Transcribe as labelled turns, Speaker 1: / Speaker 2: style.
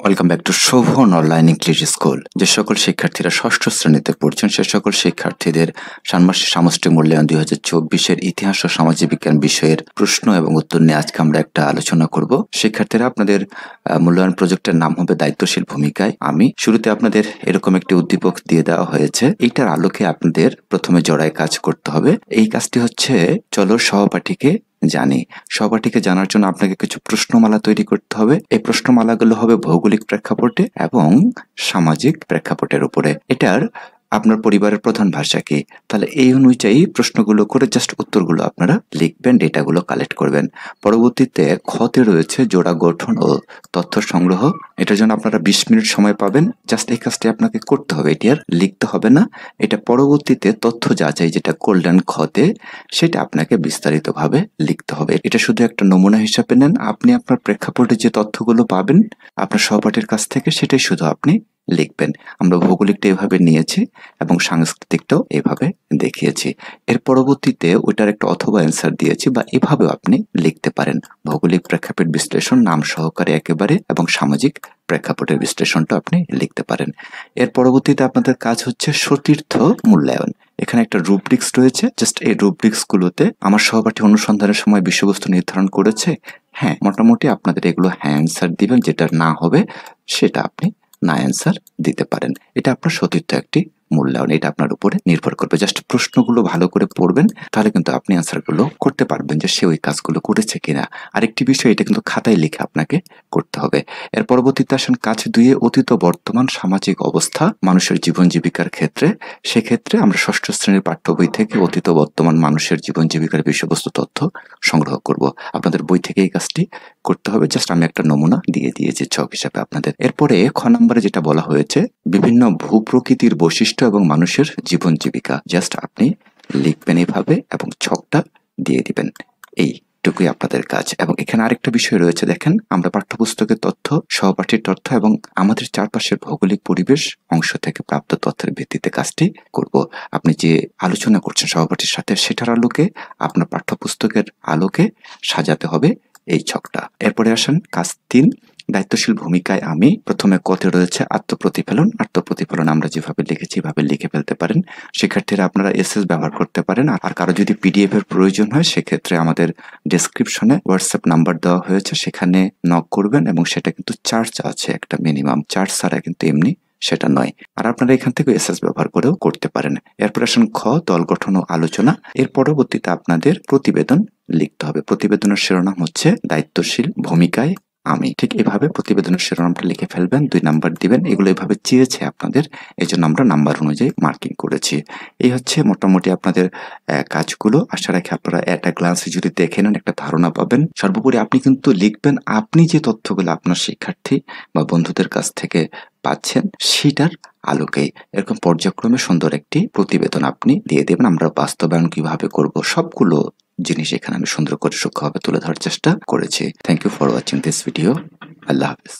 Speaker 1: Welcome back to Shovan online English school. যে সকল শিক্ষার্থীরা ষষ্ঠ শ্রেণীতে পড়ছেন সে সকল শিক্ষার্থীদের ষান্মাসিক সামষ্টিক মূল্যায়ন 2024-এর ইতিহাস ও সামাজিক বিজ্ঞান বিষয়ের প্রশ্ন এবং উত্তর নিয়ে আজকে আমরা একটা আলোচনা করব। শিক্ষার্থীরা, আপনাদের মূল্যায়ন প্রজেক্টের নাম হবে দায়িত্বশীল ভূমিকায় আমি। শুরুতে আপনাদের এরকম একটি উদ্দীপক দিয়ে দেওয়া হয়েছে। এইটার আলোকে আপনাদের প্রথমে জোড়ায় কাজ করতে হবে। এই কাজটি হচ্ছে, চলো সহপাঠীকে জানি। সহপাঠীকে জানার জন্য আপনাকে কিছু প্রশ্নমালা তৈরি করতে হবে। এই প্রশ্নমালাগুলো হবে ভৌগোলিক প্রেক্ষাপটে এবং সামাজিক প্রেক্ষাপটের উপরে। এটার আপনার পরিবারের প্রধান ভাষা কি, তাহলে এই অনুযায়ী প্রশ্নগুলো করে জাস্ট উত্তরগুলো আপনারা লিখবেন, ডেটাগুলো কালেক্ট করবেন। পরবর্তীতে খতে রয়েছে জোড়া গঠন ও তথ্য সংগ্রহ। এটার জন্য আপনারা 20 মিনিট সময় পাবেন। জাস্ট এই কাজটি আপনাকে করতে হবে, এটি আর লিখতে হবে না। এটা পরবর্তীতে তথ্য যাচাই যেটা করলেন খতে, সেটা আপনাকে বিস্তারিতভাবে লিখতে হবে। এটা শুধু একটা নমুনা হিসাবে নেন। আপনি আপনার প্রেক্ষাপটে যে তথ্যগুলো পাবেন আপনার সহপাঠীর কাছ থেকে, সেটাই শুধু আপনি লিখবেন। আমরা ভৌগোলিকটা এভাবে নিয়েছি এবং সাংস্কৃতিকটাও এভাবে দেখিয়েছি। এর পরবর্তীতে ওইটার একটা অথবা অ্যান্সার দিয়েছি, বা এভাবেও আপনি লিখতে পারেন। ভৌগোলিক প্রেক্ষাপট বিশ্লেষণ নাম সহকারে একেবারে, এবং সামাজিক প্রেক্ষাপটের বিশ্লেষণটা আপনি লিখতে পারেন। এর পরবর্তীতে আপনাদের কাজ হচ্ছে সতীর্থ মূল্যায়ন। এখানে একটা রুব্রিক্স রয়েছে। জাস্ট এই রুব্রিক্স গুলোতে আমার সহপাঠী অনুসন্ধানের সময় বিষয়বস্তু নির্ধারণ করেছে, হ্যাঁ, মোটামুটি আপনাদের এগুলো হ্যাঁ অ্যান্সার দিবেন। যেটা না হবে সেটা আপনি না অ্যান্সার দিতে পারেন। এটা আপনার সতীর্থ একটি মূল্যায়ন, এটা আপনার উপরে নির্ভর করবে। জাস্ট প্রশ্নগুলো ভালো করে পড়বেন, তাহলে কিন্তু আপনি অ্যান্সারগুলো করতে পারবেন যে সে ওই কাজগুলো করেছে কিনা। আরেকটি বিষয়, এটা কিন্তু খাতায় লিখে আপনাকে করতে হবে। এর পরবর্তীতে আসেন কাজ 2-এ অতীত বর্তমান সামাজিক অবস্থা মানুষের জীবন জীবিকার ক্ষেত্রে। সেক্ষেত্রে আমরা ষষ্ঠ শ্রেণীর পাঠ্য বই থেকে অতীত বর্তমান মানুষের জীবন জীবিকার বিষয়বস্তু তথ্য সংগ্রহ করব। আপনাদের বই থেকে এই কাজটি করতে হবে। জাস্ট আমি একটা নমুনা দিয়ে দিয়েছি ছক হিসাবে আপনাদের। এরপরে খ নম্বরে যেটা বলা হয়েছে, বিভিন্ন ভূপ্রকৃতির বৈশিষ্ট্য এবং মানুষের জীবন জীবিকা। জাস্ট আপনি লিখবেন এভাবে এবং ছকটা দিয়ে দিবেন। এইটুকুই আপনাদের কাজ। এবং এখানে আরেকটা বিষয় রয়েছে, দেখেন, আমরা পাঠ্যপুস্তকের তথ্য, সহপাঠীর তথ্য এবং আমাদের চারপাশের ভৌগোলিক পরিবেশ অংশ থেকে প্রাপ্ত তথ্যের ভিত্তিতে কাজটি করব। আপনি যে আলোচনা করছেন সহপাঠীর সাথে, সেটার আলোকে আপনার পাঠ্যপুস্তকের আলোকে সাজাতে হবে এই ছকটা। এরপরে আসেন কাজ 3, দায়িত্বশীল ভূমিকায় আমি। প্রথমে কতে রয়েছে আত্মপ্রতিফলন। আত্মপ্রতিফলন আমরা যেভাবে লিখেছি এভাবে লিখে ফেলতে পারেন। শিক্ষার্থীরা আপনারা এসএস ব্যবহার করতে পারেন। আর কারো যদি পিডিএফ এর প্রয়োজন হয়, সেক্ষেত্রে আমাদের ডেসক্রিপশনে হোয়াটসঅ্যাপ নাম্বার দেওয়া হয়েছে, সেখানে নক করবেন। এবং সেটা কিন্তু চার্জ আছে একটা মিনিমাম, চার্জ ছাড়া কিন্তু এমনি সেটা নয়। আর আপনারা এখান থেকে এসএস ব্যবহার করেও করতে পারেন। এরপর আসেন খ, দল গঠন ও আলোচনা। এর পরবর্তীতে আপনাদের প্রতিবেদন লিখতে হবে। প্রতিবেদনের শিরোনাম হচ্ছে দায়িত্বশীল ভূমিকায় আমি। ঠিক এভাবে প্রতিবেদনের শিরোনামটা লিখে ফেলবেন, 2 নাম্বার দিবেন। এগুলো এভাবে চেয়েছে আপনাদের, এই জন্য আমরা নাম্বার অনুযায়ী মার্কিং করেছি। এই হচ্ছে মোটামুটি আপনাদের কাজগুলো। আশা রাখি আপনারা একটা গ্লান্সে যদি দেখে নেন একটা ধারণা পাবেন। সর্বোপরি আপনি কিন্তু লিখবেন আপনি যে তথ্যগুলো আপনার শিক্ষার্থী বা বন্ধুদের কাছ থেকে পাচ্ছেন সেটার আলোকে এরকম পর্যায়ক্রমে সুন্দর একটি প্রতিবেদন আপনি দিয়ে দেবেন। আমরা বাস্তবায়ন কিভাবে করব সবগুলো জিনিস এখানে আমি সুন্দর করে সূক্ষ্মভাবে তুলে ধরার চেষ্টা করেছি। Thank you for watching this video. আল্লাহ হাফেজ।